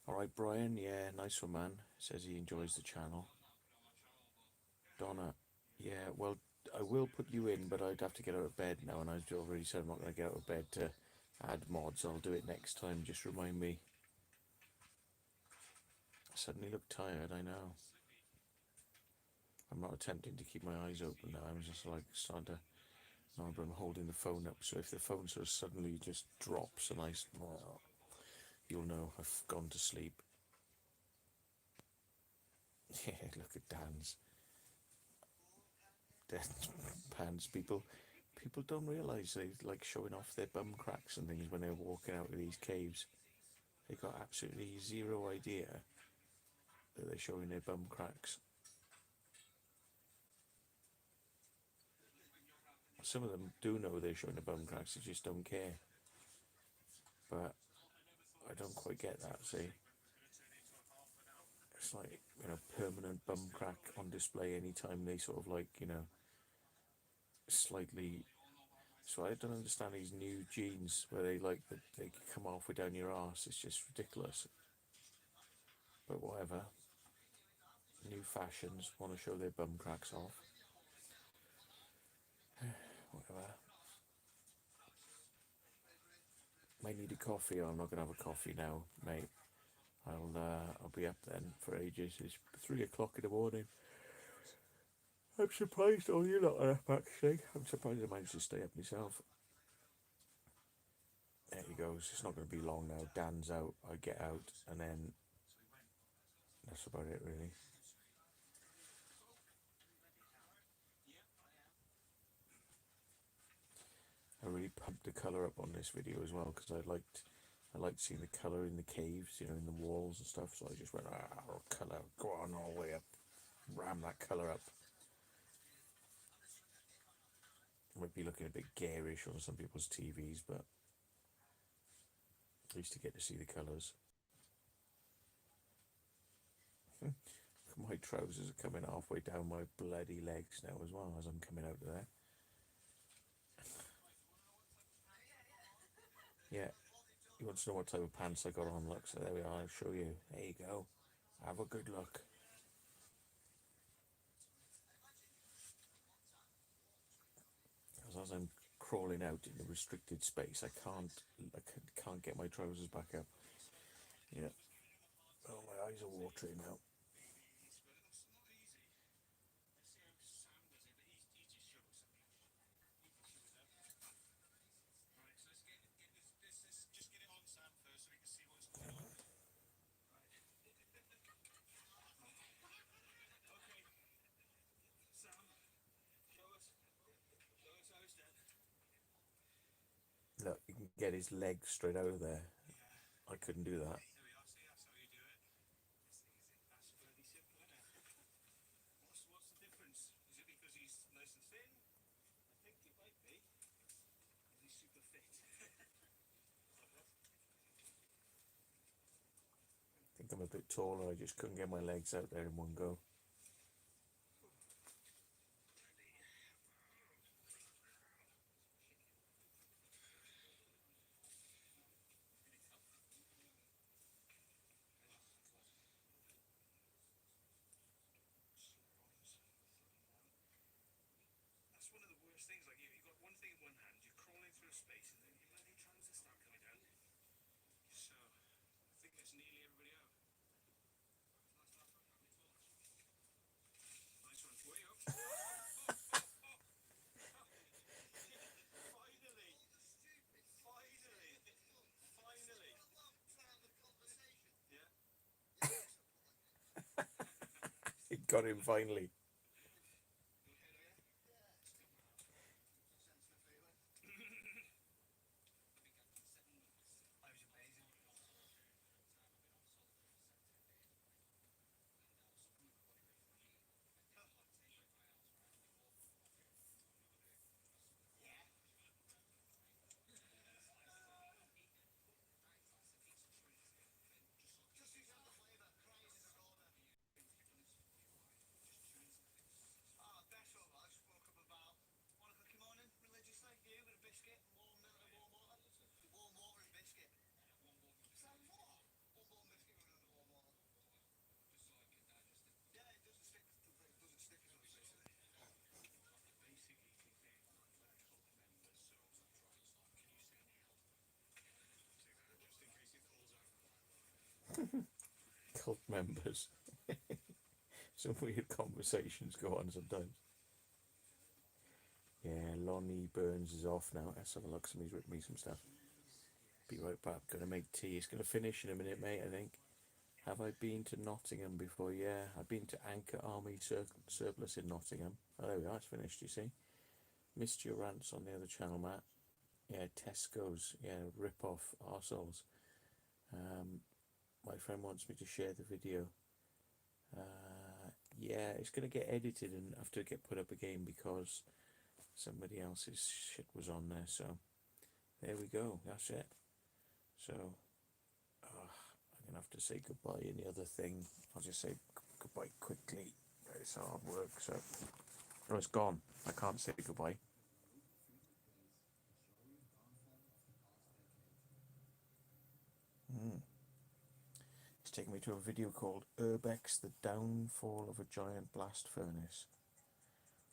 All right, Brian. Yeah, nice one, man. Says he enjoys the channel. Donna. Yeah, well, I will put you in, but I'd have to get out of bed now, and I've already said I'm not going to get out of bed to add mods. I'll do it next time. Just remind me. I suddenly look tired. I know. I'm not attempting to keep my eyes open now. I'm just like starting to. No, but I'm holding the phone up, so if the phone sort of suddenly just drops and well, you'll know I've gone to sleep. Yeah, look at Dan's. Pants. People don't realise they like showing off their bum cracks and things when they're walking out of these caves. They got absolutely zero idea that they're showing their bum cracks. Some of them do know they're showing their bum cracks, they just don't care. But I don't quite get that, see? It's like, permanent bum crack on display anytime they sort of like, slightly. So I don't understand these new jeans where they come halfway down your arse. It's just ridiculous. But whatever. New fashions want to show their bum cracks off. Whatever. Might need a coffee, or I'm not gonna have a coffee now, mate. I'll be up then for ages. It's 3 o'clock in the morning. I'm surprised all you lot are up actually. I'm surprised I managed to stay up myself. There he goes. It's not going to be long now. Dan's out, I get out, and then that's about it really. I really pumped the colour up on this video as well because I liked seeing the colour in the caves, in the walls and stuff. So I just went, colour, go on all the way up, ram that colour up. Might be looking a bit garish on some people's TVs, but at least to get to see the colours. My trousers are coming halfway down my bloody legs now as well as I'm coming out of there. Yeah, you want to know what type of pants I got on? Look, so there we are. I'll show you. There you go. Have a good look. As I'm crawling out in the restricted space, I can't get my trousers back up. Yeah. Oh, my eyes are watering now. Look, you can get his legs straight out of there. I couldn't do that. What's the difference? Is it because he's nice and thin? I think it might be. He's super fit. I think I'm a bit taller. I just couldn't get my legs out there in one go. one hand, you're crawling through a space, and then your bloody trousers start coming down. So, I think that's nearly everybody out. Nice one. Way up. Finally! Finally! Yeah. It got him finally. Best of us woke up about 1 o'clock in the morning, religiously, here with a biscuit, warm milk and warm water. Warm water and biscuit. Same water. Warm biscuit with warm water. Yeah, it doesn't stick. It doesn't stick as well, basically. Basically, they're cult members, so can you send me help? Just in case it falls out. Cult members. Some weird conversations go on sometimes. Yeah, Lonnie Burns is off now. Let's have a look. Somebody's written me some stuff. Be right back. Gonna make tea. It's gonna finish in a minute, mate, I think. Have I been to Nottingham before? Yeah, I've been to Anchor Army Surplus in Nottingham. Oh, there we are. It's finished, you see. Missed your rants on the other channel, Matt. Yeah, Tesco's. Yeah, rip-off arseholes. My friend wants me to share the video. Yeah, it's going to get edited and have to get put up again because somebody else's shit was on there. So there we go. That's it. So I'm going to have to say goodbye. And the other thing, I'll just say goodbye quickly. It's hard work. So, oh, it's gone. I can't say goodbye. It's taken me to a video called Urbex, the Downfall of a Giant Blast Furnace,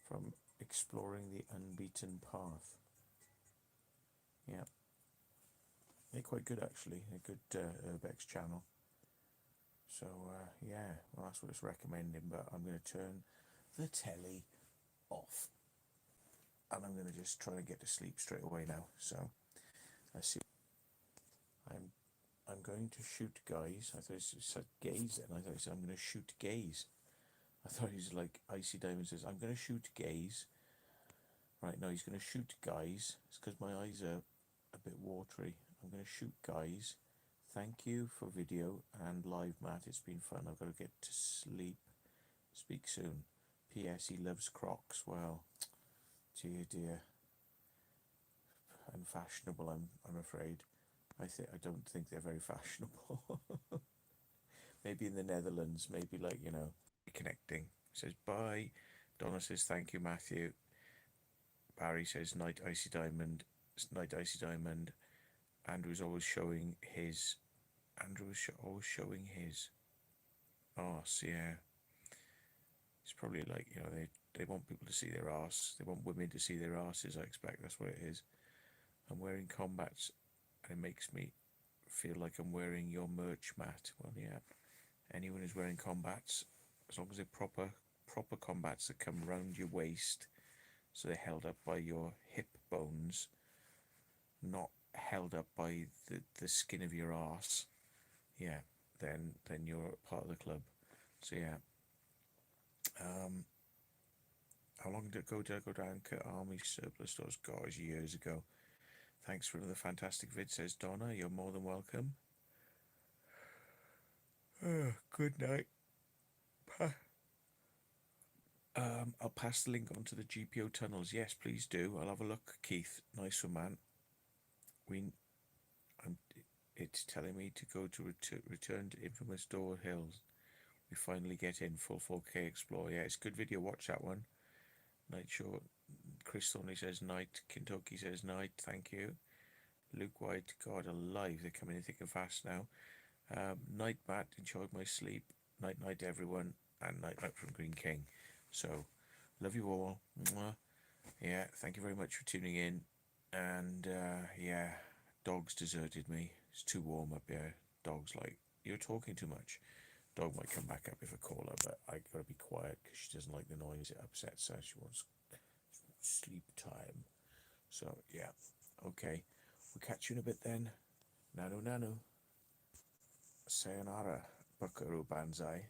from Exploring the Unbeaten Path. Yeah, they're quite good actually. A good Urbex channel. So yeah, well, that's what it's recommending. But I'm going to turn the telly off, and I'm going to just try to get to sleep straight away now. So let's see. I'm going to shoot guys. I thought it said gays, and I thought it said I'm going to shoot gays. I thought he was like Icy Diamond says, I'm going to shoot gays. Right, no, he's going to shoot guys. It's because my eyes are a bit watery. I'm going to shoot guys. Thank you for video and live, Matt. It's been fun. I've got to get to sleep. Speak soon. P.S. He loves Crocs. Well, dear, dear. Unfashionable, I'm afraid. I don't think they're very fashionable. Maybe in the Netherlands, maybe like, you know, connecting. Says bye. Donna says thank you, Matthew. Barry says night Icy Diamond. Night Icy Diamond. Andrew's always showing his. Always showing his arse. Yeah. It's probably like, you know, they want people to see their arse. They want women to see their arses. I expect that's what it is. I'm wearing combats, and it makes me feel like I'm wearing your merch, Matt. Well, yeah. Anyone who's wearing combats, as long as they're proper combats that come round your waist, so they're held up by your hip bones, not held up by the skin of your arse. Yeah, then you're part of the club. So yeah. How long did I go to Anchor Army Surplus Stores? Gosh, years ago. Thanks for another fantastic vid, says Donna. You're more than welcome. Good night. I'll pass the link on to the GPO tunnels. Yes, please do. I'll have a look, Keith. Nice one, man. It's telling me to go to return to Infamous Door Hills. We finally get in full 4K Explore. Yeah, it's a good video. Watch that one. Night Short. Chris Thornley says night. Kentucky says night. Thank you. Luke White. God alive, they're coming in thick and fast now. Night, Matt. Enjoyed my sleep. Night, night, everyone. And night, night from Green King. So, love you all. Mwah. Yeah, thank you very much for tuning in. And yeah, dog's deserted me. It's too warm up here. Dog's like, you're talking too much. Dog might come back up if I call her, but I gotta be quiet because she doesn't like the noise. It upsets her. She wants sleep time. So yeah, okay. We'll catch you in a bit then. Nanu nanu. Sayonara. Buckaroo banzai.